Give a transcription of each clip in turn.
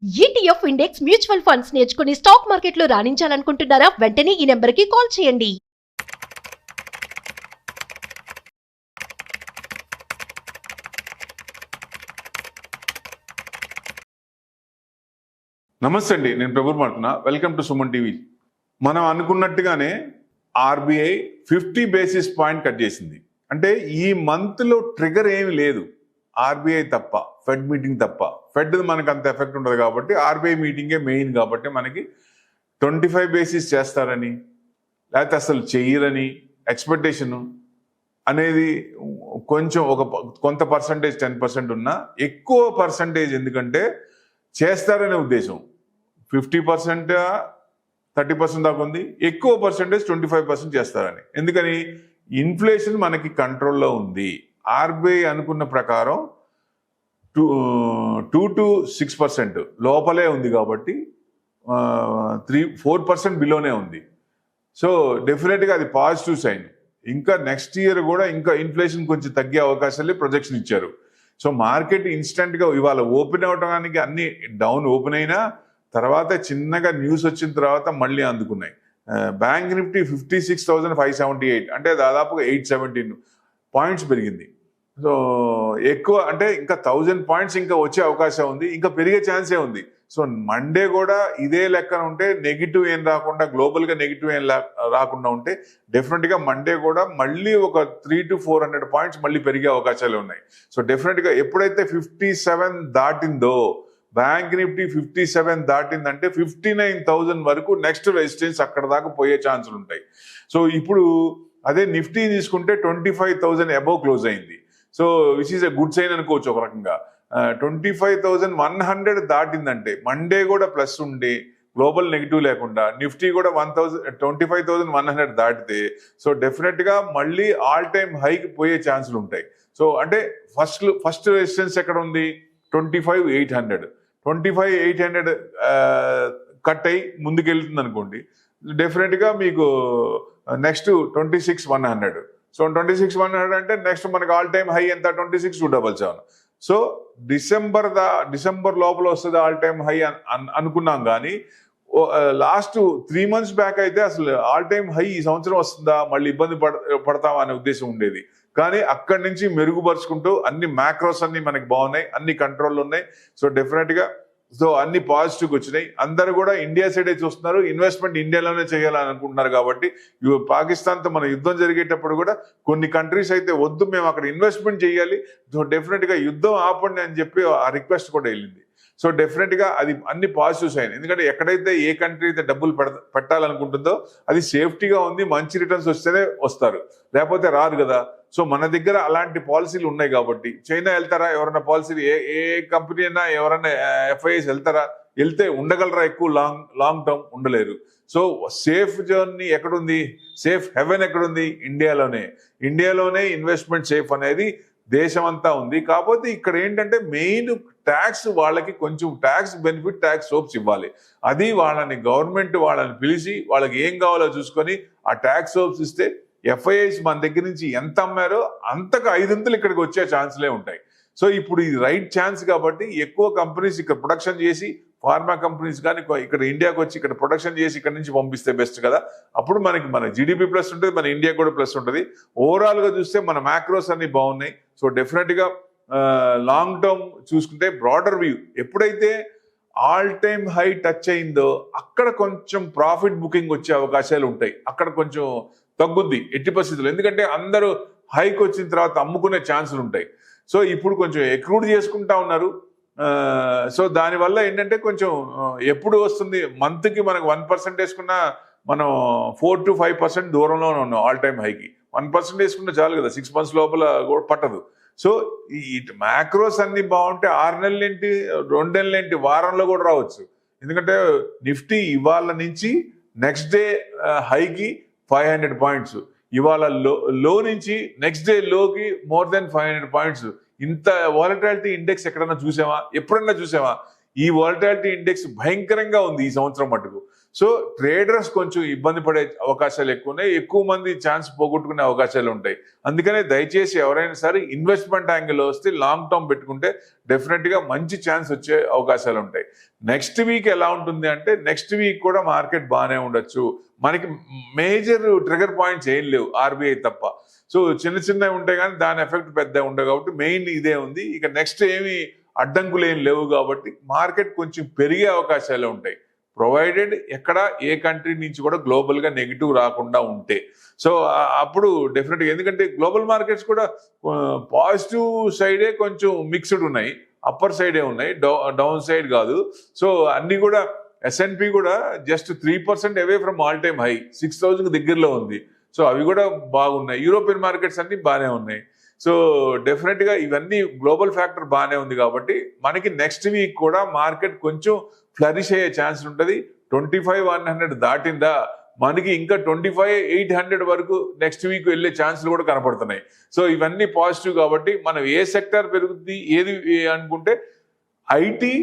ETF index mutual funds నేర్చుకుని stock మార్కెట్లో రాణించాలనుకుంటున్నారా? వెంటనే ఈ నెంబర్కి కాల్ చేయండి. నమస్తే అండి, నేను ప్రభు మాట్లాడుతున్నా. Welcome to Suman TV. మనం అనుకున్నట్టుగానే ఆర్బీఐ 50 బేసిస్ పాయింట్ కట్ చేసింది. అంటే ఈ మంత్లో ట్రిగర్ ఏమి లేదు, ఆర్బీఐ తప్ప, ఫెడ్ మీటింగ్ తప్ప. ఫెడ్ మనకు అంత ఎఫెక్ట్ ఉండదు కాబట్టి ఆర్బీఐ మీటింగే మెయిన్ కాబట్టి మనకి 25 బేసిస్ చేస్తారని లేకపోతే అసలు చెయ్యరని ఎక్స్పెక్టేషన్ అనేది కొంచెం కొంత పర్సంటేజ్ 10% ఉన్నా ఎక్కువ పర్సంటేజ్ ఎందుకంటే చేస్తారనే ఉద్దేశం. 50% 30% దాకా ఉంది, ఎక్కువ పర్సంటేజ్ 25% చేస్తారని. ఎందుకని? ఇన్ఫ్లేషన్ మనకి కంట్రోల్లో ఉంది. ఆర్బీఐ అనుకున్న ప్రకారం 2 to 6% లోపలే ఉంది కాబట్టి 4% బిలోనే ఉంది. సో డెఫినెట్గా అది పాజిటివ్ సైన్. ఇంకా నెక్స్ట్ ఇయర్ కూడా ఇంకా ఇన్ఫ్లేషన్ కొంచెం తగ్గే అవకాశాలే ప్రొజెక్షన్ ఇచ్చారు. సో మార్కెట్ ఇన్స్టెంట్గా ఇవాళ ఓపెన్ అవడానికి అన్ని డౌన్ ఓపెన్ అయినా తర్వాత చిన్నగా న్యూస్ వచ్చిన తర్వాత మళ్ళీ అందుకున్నాయి. బ్యాంక్ నిఫ్టీ 56,578 అంటే దాదాపుగా 817 పాయింట్స్ పెరిగింది. సో ఎక్కువ అంటే ఇంకా 1000 పాయింట్స్ ఇంకా వచ్చే అవకాశం ఉంది, ఇంకా పెరిగే ఛాన్సే ఉంది. సో మండే కూడా ఇదే లెక్కన ఉంటే నెగిటివ్ ఏం రాకుండా, గ్లోబల్గా నెగిటివ్ ఏం రాకుండా ఉంటే డెఫినెట్గా మండే కూడా మళ్ళీ ఒక 300 to 400 పాయింట్స్ మళ్ళీ పెరిగే అవకాశాలు ఉన్నాయి. సో డెఫినెట్గా ఎప్పుడైతే 57 దాటిందో, బ్యాంక్ నిఫ్టీ 57 దాటిందంటే 59,000 వరకు నెక్స్ట్ రెసిస్టెన్స్ అక్కడ దాకా పోయే ఛాన్సులు ఉంటాయి. సో ఇప్పుడు అదే నిఫ్టీ తీసుకుంటే 25,000 అబౌవ్ క్లోజ్ అయింది. So which is a good sign అనుకోవచ్చు ఒక రకంగా. 25,100 దాటిందంటే మండే కూడా ప్లస్ ఉండి గ్లోబల్ నెగిటివ్ లేకుండా నిఫ్టీ కూడా 25,100 దాటితే సో డెఫినెట్గా మళ్ళీ ఆల్ టైమ్ హైకి పోయే ఛాన్సులు ఉంటాయి. సో అంటే ఫస్ట్ రెసిస్టెన్స్ ఎక్కడ ఉంది? 25,800. 25,800 కట్ అయి ముందుకెళ్తుంది అనుకోండి, డెఫినెట్గా మీకు నెక్స్ట్ 26,100. సో 26,100 అంటే నెక్స్ట్ మనకి ఆల్ టైమ్ హై ఎంత? 26,277. సో డిసెంబర్ లోపల వస్తుంది ఆల్ టైమ్ హై అనుకున్నాం. కానీ లాస్ట్ 3 months బ్యాక్ అయితే అసలు ఆల్ టైమ్ హై ఈ సంవత్సరం వస్తుందా, మళ్ళీ ఇబ్బంది పడతామా అనే ఉద్దేశం ఉండేది. కానీ అక్కడి నుంచి మెరుగుపరుచుకుంటూ అన్ని మ్యాక్రోస్ అన్ని మనకి బాగున్నాయి, అన్ని కంట్రోల్ ఉన్నాయి. సో డెఫినెట్గా సో అన్ని పాజిటివ్గా వచ్చినాయి. అందరు కూడా ఇండియా సైడే చూస్తున్నారు, ఇన్వెస్ట్మెంట్ ఇండియాలోనే చేయాలని అనుకుంటున్నారు. కాబట్టి పాకిస్తాన్తో మన యుద్ధం జరిగేటప్పుడు కూడా కొన్ని కంట్రీస్ అయితే వద్దు, మేము అక్కడ ఇన్వెస్ట్మెంట్ చేయాలి, సో డెఫినెట్గా యుద్ధం ఆపండి అని చెప్పి ఆ రిక్వెస్ట్ కూడా వెళ్ళింది. సో డెఫినెట్గా అది అన్ని పాజిటివ్స్ అయినాయి. ఎందుకంటే ఎక్కడైతే ఏ కంట్రీ అయితే డబ్బులు పెట్టాలనుకుంటుందో అది సేఫ్టీగా ఉంది, మంచి రిటర్న్స్ వస్తేనే వస్తారు, లేకపోతే రారు కదా. సో మన దగ్గర అలాంటి పాలసీలు ఉన్నాయి కాబట్టి. చైనా వెళ్తారా ఎవరైనా పాలసీలు? ఏ కంపెనీ అయినా ఎవరైనా ఎఫ్ఐఎస్ వెళ్తారా? వెళ్తే ఉండగలరా? ఎక్కువ లాంగ్ టర్మ్ ఉండలేరు. సో సేఫ్ జర్నీ ఎక్కడుంది? సేఫ్ హెవెన్ ఎక్కడుంది? ఇండియాలోనే ఇన్వెస్ట్మెంట్ సేఫ్ అనేది దేశం అంతా ఉంది. కాకపోతే ఇక్కడ ఏంటంటే మెయిన్ ట్యాక్స్, వాళ్ళకి కొంచెం ట్యాక్స్ బెనిఫిట్, ట్యాక్స్ సోప్స్ ఇవ్వాలి. అది గవర్నమెంట్ వాళ్ళని పిలిచి వాళ్ళకి ఏం కావాలో చూసుకొని ఆ ట్యాక్స్ సోప్స్ ఇస్తే ఎఫ్ఐఐస్ మన దగ్గర నుంచి ఎంత అమ్మారో అంతకు 5 ఇక్కడికి వచ్చే ఛాన్స్లే ఉంటాయి. సో ఇప్పుడు ఇది రైట్ ఛాన్స్ కాబట్టి ఎక్కువ కంపెనీస్ ఇక్కడ ప్రొడక్షన్ చేసి, ఫార్మా కంపెనీస్ కానీ ఇక్కడ ఇండియాకి వచ్చి ఇక్కడ ప్రొడక్షన్ చేసి ఇక్కడ నుంచి పంపిస్తే బెస్ట్ కదా. అప్పుడు మన జీడిపి ప్లస్ ఉంటుంది, మన ఇండియా కూడా ప్లస్ ఉంటుంది. ఓవరాల్గా చూస్తే మన మ్యాక్రోస్ అన్ని బాగున్నాయి. సో డెఫినెట్గా లాంగ్ టర్మ్ చూసుకుంటే బ్రాడర్ వ్యూ ఎప్పుడైతే ఆల్ టైమ్ హై టచ్ అయిందో అక్కడ కొంచెం ప్రాఫిట్ బుకింగ్ వచ్చే అవకాశాలు ఉంటాయి. అక్కడ కొంచెం తగ్గుద్ది ఎట్టి పరిస్థితులు, ఎందుకంటే అందరూ హైక్ వచ్చిన తర్వాత అమ్ముకునే ఛాన్సులు ఉంటాయి. సో ఇప్పుడు కొంచెం ఎక్రూడ్ చేసుకుంటా ఉన్నారు. సో దానివల్ల ఏంటంటే కొంచెం ఎప్పుడు వస్తుంది, మంత్కి మనకు 1% వేసుకున్నా మనం 4 to 5% దూరంలోనే ఉన్నాం ఆల్ టైమ్ హైకి. 1% వేసుకుంటే చాలు కదా, 6 months లోపల కూడా పట్టదు. సో ఈ మ్యాక్రోస్ అన్ని బాగుంటే 6 నెలలేంటి, 2 నెలలేంటి, వారంలో కూడా రావచ్చు. ఎందుకంటే నిఫ్టీ ఇవాళ నుంచి నెక్స్ట్ డే హైకి 500 పాయింట్స్, ఇవాళ లో నుంచి నెక్స్ట్ డే లోకి more than 500 పాయింట్స్. ఇంత వాలటాలిటీ ఇండెక్స్ ఎక్కడన్నా చూసామా? ఎప్పుడన్నా చూసామా? ఈ వాలటాలిటీ ఇండెక్స్ భయంకరంగా ఉంది ఈ సంవత్సరం మటుకు. సో ట్రేడర్స్ కొంచెం ఇబ్బంది పడే అవకాశాలు ఎక్కువ ఉన్నాయి, ఎక్కువ మంది ఛాన్స్ పోగొట్టుకునే అవకాశాలు ఉంటాయి. అందుకనే దయచేసి ఎవరైనా సరే ఇన్వెస్ట్మెంట్ యాంగిల్లో వస్తే లాంగ్ టర్మ్ పెట్టుకుంటే డెఫినెట్గా మంచి ఛాన్స్ వచ్చే అవకాశాలు ఉంటాయి. నెక్స్ట్ వీక్ ఎలా ఉంటుంది అంటే, నెక్స్ట్ వీక్ కూడా మార్కెట్ బాగానే ఉండొచ్చు. మనకి మేజర్ ట్రిగర్ పాయింట్స్ ఏం లేవు ఆర్బీఐ తప్ప. సో చిన్న చిన్నవి ఉంటాయి కానీ దాని ఎఫెక్ట్ పెద్ద ఉండవు కాబట్టి మెయిన్ ఇదే ఉంది. ఇక నెక్స్ట్ ఏమి అడ్డంకులు ఏం లేవు కాబట్టి మార్కెట్ కొంచెం పెరిగే అవకాశాలు ఉంటాయి, ప్రొవైడెడ్ ఎక్కడ ఏ కంట్రీ నుంచి కూడా గ్లోబల్ గా నెగిటివ్ రాకుండా ఉంటే. సో అప్పుడు డెఫినెట్గా, ఎందుకంటే గ్లోబల్ మార్కెట్స్ కూడా పాజిటివ్ సైడే కొంచెం మిక్స్డ్ ఉన్నాయి, అప్పర్ సైడే ఉన్నాయి, డౌన్ సైడ్ కాదు. సో అన్ని కూడా S&P కూడా just 3% away from all time high, 6,000 దగ్గరలో ఉంది. సో అవి కూడా బాగున్నాయి. యూరోపియన్ మార్కెట్స్ అన్ని బాగానే ఉన్నాయి. సో డెఫినెట్గా ఇవన్నీ గ్లోబల్ ఫ్యాక్టర్ బాగానే ఉంది కాబట్టి మనకి నెక్స్ట్ వీక్ కూడా మార్కెట్ కొంచెం ఫ్లరిష్ అయ్యే ఛాన్స్ ఉంటుంది. 25,100 దాటిందా మనకి ఇంకా 25,800 వరకు నెక్స్ట్ వీక్ వెళ్ళే ఛాన్స్లు కూడా కనపడుతున్నాయి. సో ఇవన్నీ పాజిటివ్ కాబట్టి మనం ఏ సెక్టర్ పెరుగుతుంది ఏది అనుకుంటే ఐటీ,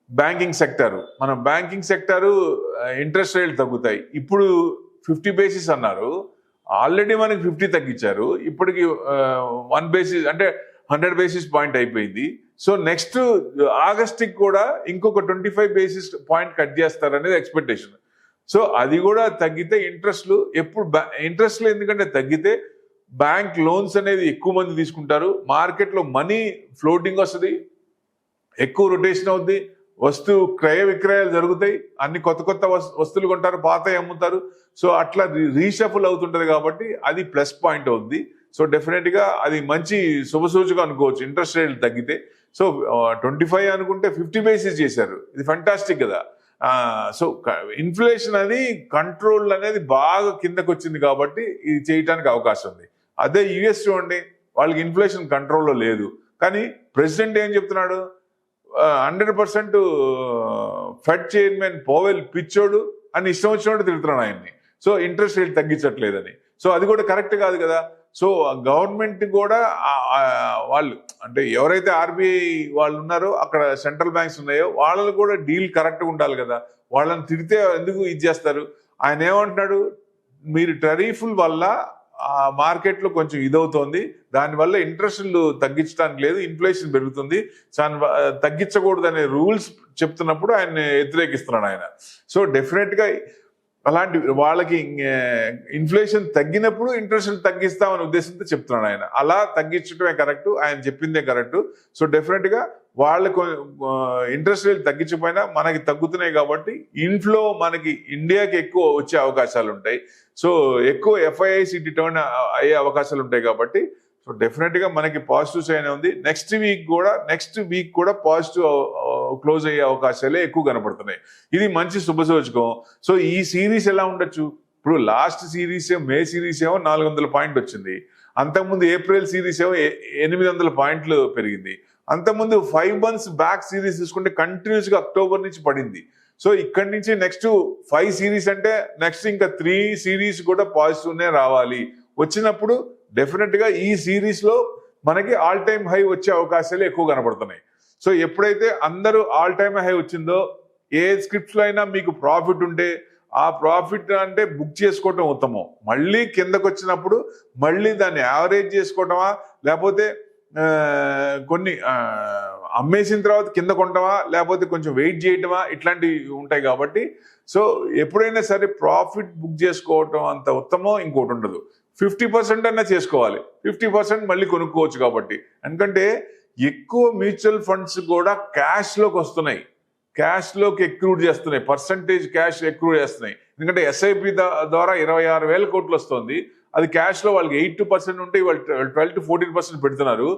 బ్యాంకింగ్ సెక్టారు. మన బ్యాంకింగ్ సెక్టారు ఇంట్రెస్ట్ రేట్లు తగ్గుతాయి. ఇప్పుడు 50 బేసిస్ అన్నారు, ఆల్రెడీ మనకి 50 తగ్గించారు. ఇప్పటికి 1 బేసిస్ అంటే 100 బేసిస్ పాయింట్ అయిపోయింది. సో నెక్స్ట్ ఆగస్ట్కి కూడా ఇంకొక 25 బేసిస్ పాయింట్ కట్ చేస్తారనేది ఎక్స్పెక్టేషన్. సో అది కూడా తగ్గితే ఇంట్రెస్ట్లు ఇంట్రెస్ట్లు ఎందుకంటే తగ్గితే బ్యాంక్ లోన్స్ అనేది ఎక్కువ మంది తీసుకుంటారు, మార్కెట్లో మనీ ఫ్లోటింగ్ వస్తుంది, ఎక్కువ రొటేషన్ అవుద్ది, క్రయ విక్రయాలు జరుగుతాయి, అన్ని కొత్త కొత్త వస్తువులు కొంటారు, పాతవి అమ్ముతారు. సో అట్లా రీషఫుల్ అవుతుంటది కాబట్టి అది ప్లస్ పాయింట్ అవుద్ది. సో డెఫినెట్గా అది మంచి శుభసూచకం అనుకోవచ్చు ఇంట్రెస్ట్ రేట్లు తగ్గితే. సో 25 అనుకుంటే 50 బేసిస్ చేశారు, ఇది ఫంటాస్టిక్ కదా. సో ఇన్ఫ్లేషన్ అది కంట్రోల్ అనేది బాగా కిందకు వచ్చింది కాబట్టి ఇది చేయడానికి అవకాశం ఉంది. అదే యుఎస్ చూడండి, వాళ్ళకి ఇన్ఫ్లేషన్ కంట్రోల్లో లేదు, కానీ ప్రెసిడెంట్ ఏం చెప్తున్నాడు, 100% ఫెడ్ చైర్మన్ పవెల్ పిచ్చోడు అని ఇష్టం వచ్చినట్టు తిడుతున్నాడు ఆయన్ని. సో ఇంట్రెస్ట్ రేట్ తగ్గించట్లేదని. సో అది కూడా కరెక్ట్ కాదు కదా. సో గవర్నమెంట్ కూడా వాళ్ళు అంటే ఎవరైతే ఆర్బీఐ వాళ్ళు ఉన్నారో అక్కడ సెంట్రల్ బ్యాంక్స్ ఉన్నాయో వాళ్ళని కూడా డీల్ కరెక్ట్గా ఉండాలి కదా. వాళ్ళని తిడితే ఎందుకు ఇది చేస్తారు. ఆయన ఏమంటున్నాడు, మీరు టరీఫ్ల వల్ల ఆ మార్కెట్లో కొంచెం ఇదవుతోంది, దానివల్ల ఇంట్రెస్ట్లు తగ్గించడానికి లేదు, ఇన్ఫ్లేషన్ పెరుగుతుంది, తగ్గించకూడదు అనే రూల్స్ చెప్తున్నప్పుడు ఆయన వ్యతిరేకిస్తున్నాడు ఆయన. సో డెఫినెట్గా అలాంటి వాళ్ళకి ఇన్ఫ్లేషన్ తగ్గినప్పుడు ఇంట్రెస్ట్ తగ్గిస్తామనే ఉద్దేశంతో చెప్తున్నాడు ఆయన. అలా తగ్గించడమే కరెక్ట్, ఆయన చెప్పిందే కరెక్ట్. సో డెఫినెట్గా వాళ్ళకు ఇంట్రెస్ట్ రేట్ తగ్గించకపోయినా మనకి తగ్గుతున్నాయి కాబట్టి ఇన్ఫ్లో మనకి ఇండియాకి ఎక్కువ వచ్చే అవకాశాలు ఉంటాయి. సో ఎక్కువ FIICT టర్న్ అయ్యే అవకాశాలు ఉంటాయి కాబట్టి సో డెఫినెట్గా మనకి పాజిటివ్ సైన్ ఉంది. నెక్స్ట్ వీక్ కూడా పాజిటివ్ క్లోజ్ అయ్యే అవకాశాలే ఎక్కువ కనపడుతున్నాయి. ఇది మంచి శుభసూచకం. సో ఈ సిరీస్ ఎలా ఉండొచ్చు, ఇప్పుడు లాస్ట్ సిరీస్ మే సిరీస్ ఏమో 400 పాయింట్లు వచ్చింది, అంతకుముందు ఏప్రిల్ సిరీస్ ఏమో 800 పాయింట్లు పెరిగింది, అంతకుముందు 5 months బ్యాక్ సిరీస్ తీసుకుంటే కంటిన్యూస్గా అక్టోబర్ నుంచి పడింది. సో ఇక్కడి నుంచి నెక్స్ట్ 5 సిరీస్ అంటే నెక్స్ట్ ఇంకా 3 సిరీస్ కూడా పాజిటివ్నే రావాలి. వచ్చినప్పుడు డెఫినెట్గా ఈ సిరీస్లో మనకి ఆల్ టైమ్ హై వచ్చే అవకాశాలు ఎక్కువ కనపడుతున్నాయి. సో ఎప్పుడైతే అందరూ ఆల్ టైమ్ హై వచ్చిందో, ఏ స్క్రిప్ట్స్లో అయినా మీకు ప్రాఫిట్ ఉంటే ఆ ప్రాఫిట్ అంటే బుక్ చేసుకోవటం ఉత్తమం. మళ్ళీ కిందకు వచ్చినప్పుడు మళ్ళీ దాన్ని యావరేజ్ చేసుకోవటమా, లేకపోతే కొన్ని అమ్మేసిన తర్వాత కింద కొంటామా, లేకపోతే కొంచెం వెయిట్ చేయటమా, ఇట్లాంటివి ఉంటాయి కాబట్టి సో ఎప్పుడైనా సరే ప్రాఫిట్ బుక్ చేసుకోవటం అంత ఉత్తమం ఇంకోటి ఉండదు. 50% అన్నా చేసుకోవాలి, 50% మళ్ళీ కొనుక్కోవచ్చు కాబట్టి. ఎందుకంటే ఎక్కువ మ్యూచువల్ ఫండ్స్ కూడా క్యాష్లోకి వస్తున్నాయి, క్యాష్లోకి ఎక్రూడ్ చేస్తున్నాయి, పర్సంటేజ్ క్యాష్ ఎక్రూడ్ చేస్తున్నాయి. ఎందుకంటే SIP ద్వారా 26,000 కోట్లు వస్తుంది, అది క్యాష్లో వాళ్ళకి 8% ఉంటే వాళ్ళు 12 to 14% పెడుతున్నారు.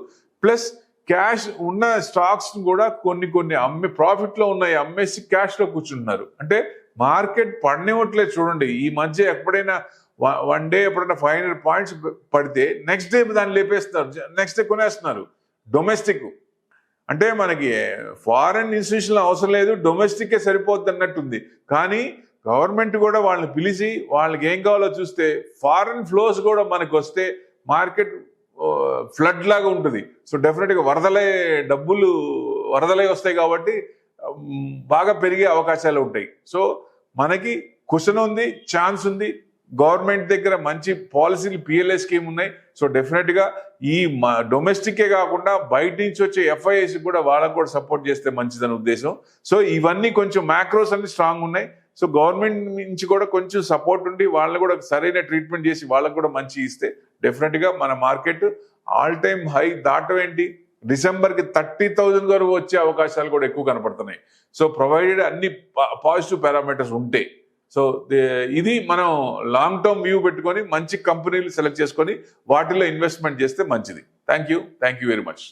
ప్లస్ క్యాష్ ఉన్న స్టాక్స్ కూడా కొన్ని ప్రాఫిట్లో ఉన్నాయి అమ్మేసి క్యాష్లో కూర్చుంటున్నారు. అంటే మార్కెట్ పడనివ్వట్లేదు. చూడండి ఈ మధ్య ఎప్పుడైనా వన్ డే ఎప్పుడైనా 500 పాయింట్స్ పడితే నెక్స్ట్ డే దాన్ని లేపేస్తున్నారు, నెక్స్ట్ డే కొనేస్తున్నారు. డొమెస్టిక్ అంటే మనకి ఫారెన్ ఇన్స్టిట్యూషన్ అవసరం లేదు, డొమెస్టిక్కే సరిపోద్ది అన్నట్టుంది. కానీ గవర్నమెంట్ కూడా వాళ్ళని పిలిచి వాళ్ళకి ఏం కావాలో చూస్తే ఫారెన్ ఫ్లోస్ కూడా మనకు వస్తే మార్కెట్ ఫ్లడ్ లాగా ఉంటుంది. సో డెఫినెట్గా వరదలై వస్తాయి కాబట్టి బాగా పెరిగే అవకాశాలు ఉంటాయి. సో మనకి క్వశ్చన్ ఉంది, ఛాన్స్ ఉంది. గవర్నమెంట్ దగ్గర మంచి పాలసీలు, పిఎల్ఐ స్కీమ్ ఉన్నాయి. సో డెఫినెట్గా ఈ డొమెస్టిక్కే కాకుండా బయట నుంచి వచ్చే ఎఫ్ఐఎస్ కూడా వాళ్ళకు కూడా సపోర్ట్ చేస్తే మంచిదని ఉద్దేశం. సో ఇవన్నీ కొంచెం మ్యాక్రోస్ అన్ని స్ట్రాంగ్ ఉన్నాయి. సో గవర్నమెంట్ నుంచి కూడా కొంచెం సపోర్ట్ ఉండి వాళ్ళని కూడా సరైన ట్రీట్మెంట్ చేసి వాళ్ళకు కూడా మంచి ఇస్తే డెఫినెట్గా మన మార్కెట్ ఆల్ టైమ్ హై దాటవేంటి డిసెంబర్కి 30,000 వరకు వచ్చే అవకాశాలు కూడా ఎక్కువ కనపడుతున్నాయి. సో ప్రొవైడెడ్ అన్ని పాజిటివ్ పారామీటర్స్ ఉంటే, సో ఇది మనం లాంగ్ టర్మ్ వ్యూ పెట్టుకొని మంచి కంపెనీలు సెలెక్ట్ చేసుకొని వాటిలో ఇన్వెస్ట్మెంట్ చేస్తే మంచిది. Thank you very much.